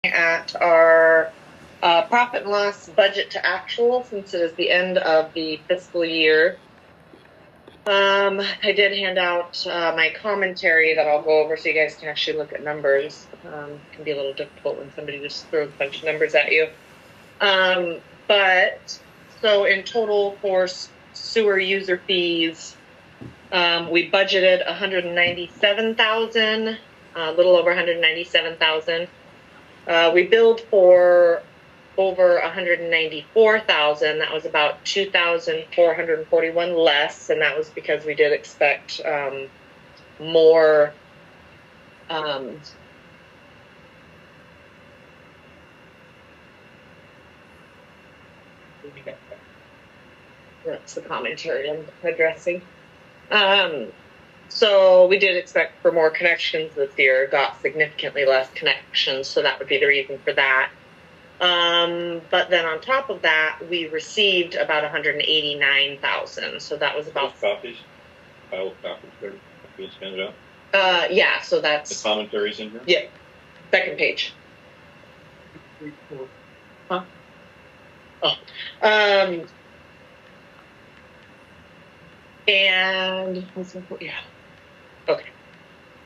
at our profit and loss budget to actual, since it is the end of the fiscal year. I did hand out my commentary that I'll go over so you guys can actually look at numbers. It can be a little difficult when somebody just throws a bunch of numbers at you. But so in total for sewer user fees, we budgeted $197,000, a little over $197,000. We billed for over $194,000. That was about $2,441 less, and that was because we did expect more. That's the commentary I'm addressing. So we did expect for more connections this year, got significantly less connections, so that would be the reason for that. But then on top of that, we received about $189,000, so that was about. Copies? File copies there. You'll send it out? Yeah, so that's. The commentaries in here? Yeah, second page. Huh? Oh. And yeah. Okay.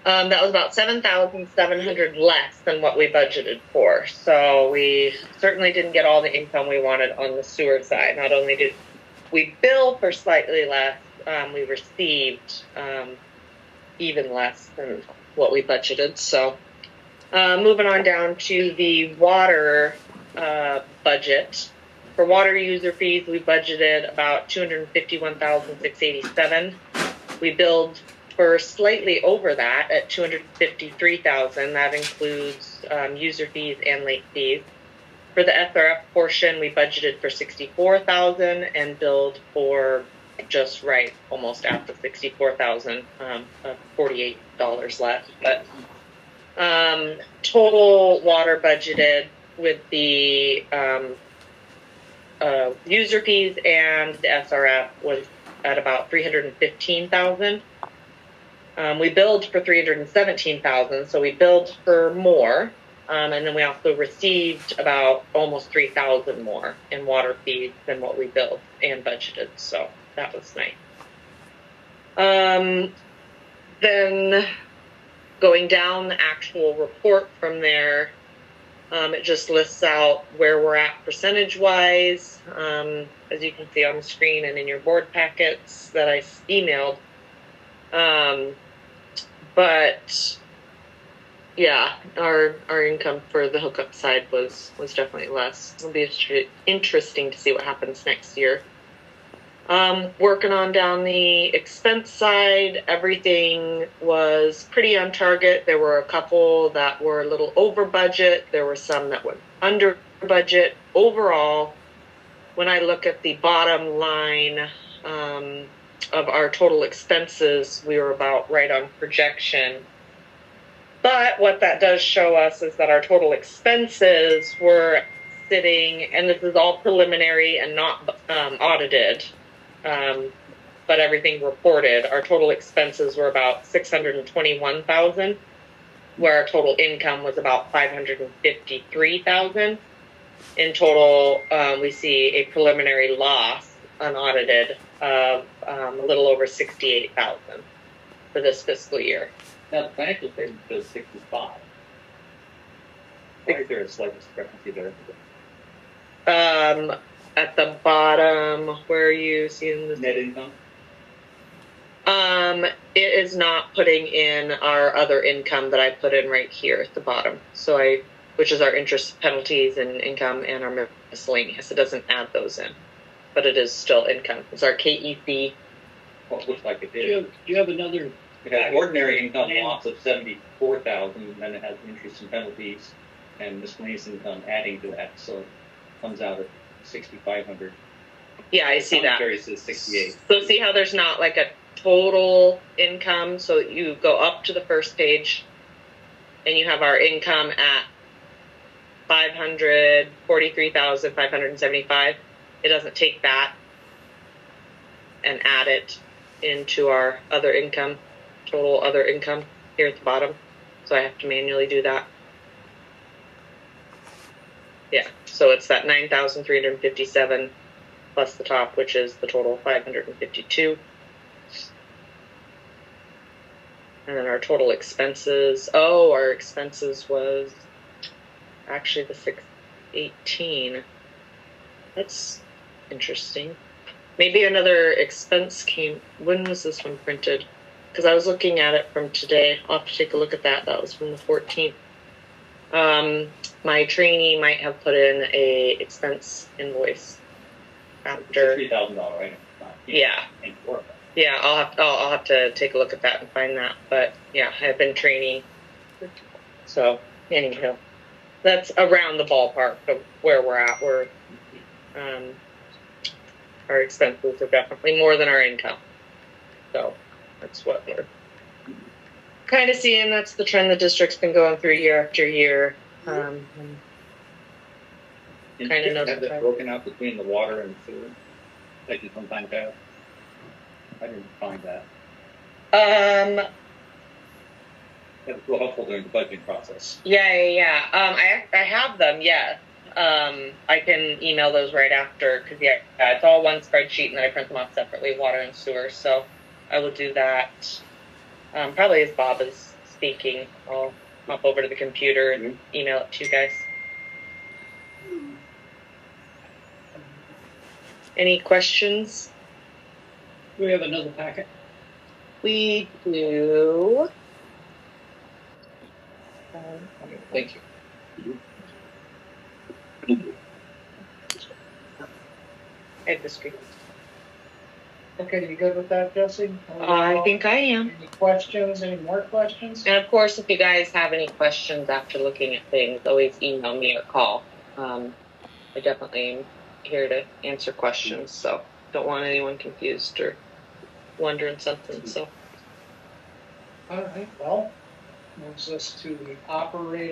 That was about $7,700 less than what we budgeted for. So we certainly didn't get all the income we wanted on the sewer side. Not only did we bill for slightly less, we received even less than what we budgeted. So moving on down to the water budget. For water user fees, we budgeted about $251,687. We billed for slightly over that at $253,000. That includes user fees and late fees. For the SRF portion, we budgeted for $64,000 and billed for just right, almost at the $64,000, $48 less. But total water budgeted with the user fees and the SRF was at about $315,000. We billed for $317,000, so we billed for more, and then we also received about almost $3,000 more in water fees than what we billed and budgeted. So that was nice. Then going down the actual report from there. It just lists out where we're at percentage-wise, as you can see on the screen and in your board packets that I emailed. But yeah, our income for the hookup side was definitely less. It'll be interesting to see what happens next year. Working on down the expense side, everything was pretty on target. There were a couple that were a little over budget. There were some that went under budget. Overall, when I look at the bottom line of our total expenses, we were about right on projection. But what that does show us is that our total expenses were sitting, and this is all preliminary and not audited, but everything reported. Our total expenses were about $621,000, where our total income was about $553,000. In total, we see a preliminary loss, unaudited, of a little over $68,000 for this fiscal year. Now, the financial statement says 65. Why is there a slight discrepancy there? At the bottom, where you see in the net income? It is not putting in our other income that I put in right here at the bottom. So which is our interest, penalties, and income, and our miscellaneous. It doesn't add those in, but it is still income. It's our KEC. Well, it looks like it did. Do you have another? It has ordinary income loss of $74,000, and then it has interest and penalties and miscellaneous income adding to that, so it comes out at $6,500. Yeah, I see that. Commentary says 68. So see how there's not like a total income. So you go up to the first page, and you have our income at $543,575. It doesn't take that and add it into our other income, total other income here at the bottom. So I have to manually do that. Yeah, so it's that 9,357 plus the top, which is the total 552. And then our total expenses. Oh, our expenses was actually the 618. That's interesting. Maybe another expense came. When was this one printed? Because I was looking at it from today. I'll have to take a look at that. That was from the 14th. My trainee might have put in a expense invoice after. $3,000 item. Yeah. Yeah, I'll have to take a look at that and find that. But yeah, I've been training. So anyhow, that's around the ballpark of where we're at. We're our expenses are definitely more than our income. So that's what we're kind of seeing. That's the trend the district's been going through year after year. And Kind of have notified. that broken out between the water and the sewer, like you sometimes have. I didn't find that. That was real helpful during the budgeting process. Yeah. I have them. Yeah. I can email those right after because it's all one spreadsheet and then I print them off separately, water and sewer. So I will do that. Probably as Bob is speaking, I'll hop over to the computer and email it to you guys. Any questions? Do we have another packet? We do. Thank you. I have the screen. Okay, you good with that, Jesse? I think I am. Any questions? Any more questions? And of course, if you guys have any questions after looking at things, always email me or call. I definitely am here to answer questions, so don't want anyone confused or wondering something. So. All right, well, moves us to the operating